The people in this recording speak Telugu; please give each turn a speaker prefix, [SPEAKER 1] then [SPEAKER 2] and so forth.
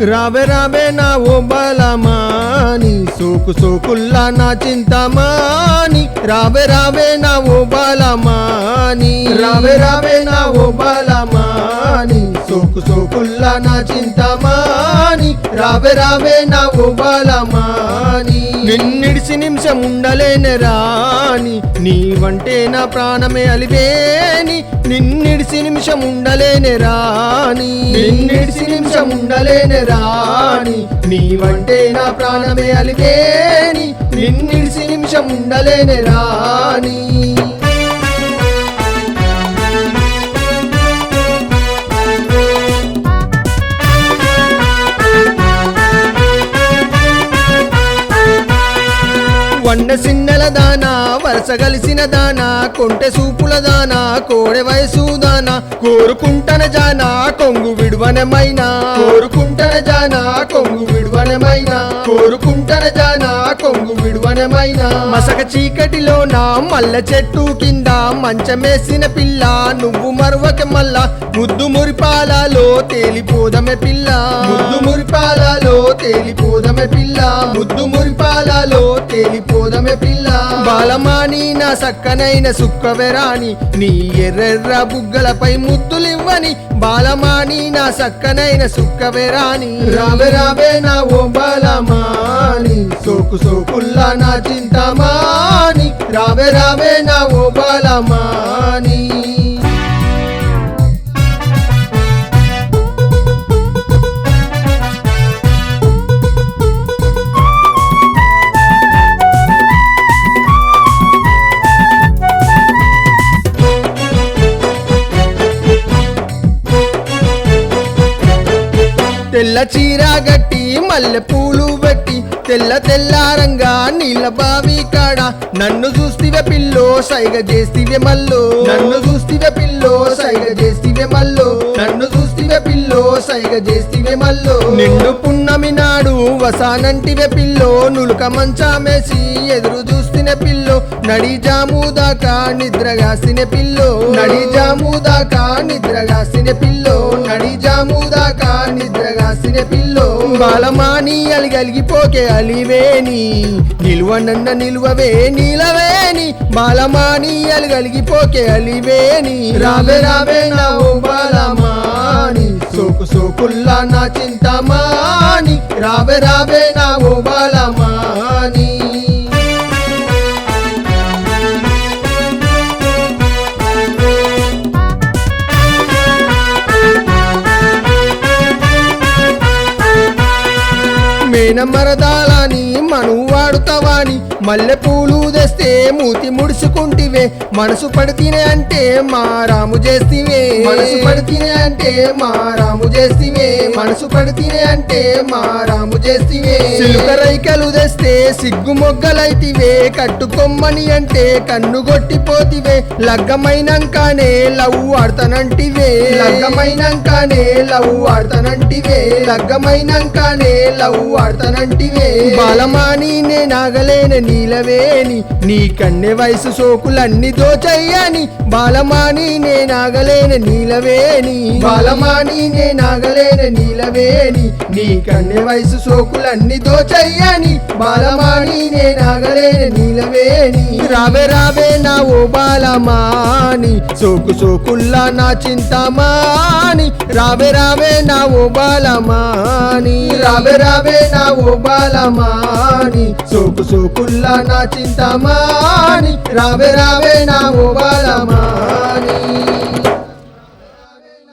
[SPEAKER 1] రావే రావే నా ఓ బాలమాని సోకు సోకుల్లా నా చింతమాని రావే రావే నా ఓ బాలమాని రావే రావే నా ఓ బాలమాని సోకు సోకుల్లా నా చింతమాని రావే రావే నా ఓ బాలమాని నిన్నిడిసి నిమిషం ఉండలేనే రాని నీవంటే నా ప్రాణమే అలివేని నిన్నిడిసి నిమిషం ఉండలేనే రాని నిన్నిడిసి నిమిషం ఉండలేనే రాని నీవంటే నా ప్రాణమే అలివేని నిన్నిడిసి నిమిషం ఉండలేనే రాని వండ సిన్నెల దానా వరస కలిసిన దానా కొంటె సూపుల దానా కోడె వయసు దానా కోరుకుంటన జానా కొంగు విడువనమైనా కోరుకుంటన జానా కొంగు విడువనమైనా కోరుకుంటన జానా కొంగు విడువనమైనా మసక చీకటిలో నా మల్ల చెట్టు కింద మంచమేసిన పిల్ల నువ్వు మరువక మల్ల ముద్దు మురిపాలలో తేలిపోదమే పిల్ల ముద్దు మురిపాలలో తేలిపోదమే పిల్ల ముద్దు మురిపాలలో తేలిపోదమే పిల్ల బాలమాని నా సక్కనైన సుక్కవెరాని నీ ఎర్రెర్ర బుగ్గలపై ముద్దులివ్వని బాలమాని నా సక్కనైన సుక్కవెరాని రావే రావే నా ఓ బాలమాని సోకు సోకుల్లా నా చింతమాని రావే రావే నా ఓ బాలమాని తెల్ల చీర గట్టి మల్లె పూలు పెట్టి తెల్ల తెల్లారంగా నీళ్ళ బావి కాడ నన్ను చూస్తివే పిల్లో సైగ చేస్తివే మల్లో నన్ను చూస్తివే పిల్లో సైగ చేస్తివే మల్లో నన్ను చూస్తివే పిల్లో సైగ చేస్తివే మల్లో నిండు పున్నమి నాడు వసానంటివే పిల్లో నులుక మంచామేసి ఎదురు చూస్తున్న పిల్లో నడి జాము దాకా నిద్రగాసిన పిల్లో నడి జాము దాకా నిద్రగాసిన పిల్లో నడి జాము దాకా నిద్రగాసిన పిల్లో బాలమాని అలిగలిగిపోకే అలివేని నిలువనన్న నిలువవే నీలవేని బాలమాని అలిగలిగిపోకే అలివేని రావే రావే నా ఓ బాలమాని సోకు సోకుల్లా నా చింతమాని రావే రావే నా ఓ బాలమాని మేన మరదాలని మను వాడుతావాని మల్లె పూలు తెస్తే మూతి ముడుచుకుంటివే మనసు పడితేనే అంటే మారాము చేస్తివే మనసు పడితేనే అంటే మారాము చేస్తివే మనసు పడితేనే అంటే మారాము చేస్తివే సిలుక రైకలు తెస్తే సిగ్గు మొగ్గలైతివే కట్టుకొమ్మని అంటే కన్ను కొట్టిపోతివే లగ్గమైనంకానే లవ్ ఆడతానంటివే లగ్గమైనంకానే లవ్ ఆడతానంటివే లగ్గమైనంకానే లవ్ ఆడతానంటివే బాలమాని నేనాగలేని నీలవేని నీ కన్నె వయసు సోకులన్నీ దోచయ్యని బాలమాని నేనాగలేని నీలవేని బాలమాని నేనాగలేని నీలవేని నీ కన్నె వయసు సోకులన్నీ దోచయ్యని బాలమాని నేనాగలేని నీలవేని రావే రావే నా ఓ బాలమాని సోకు సోకుల్లా నా చింతమాని రావే రావే నా ఓ బాలమాని రావే రావే నా ఓ బాలమాని సోకు సోకుల్లా నా చింతమాని రావే రావే నా ఓ బాలమాని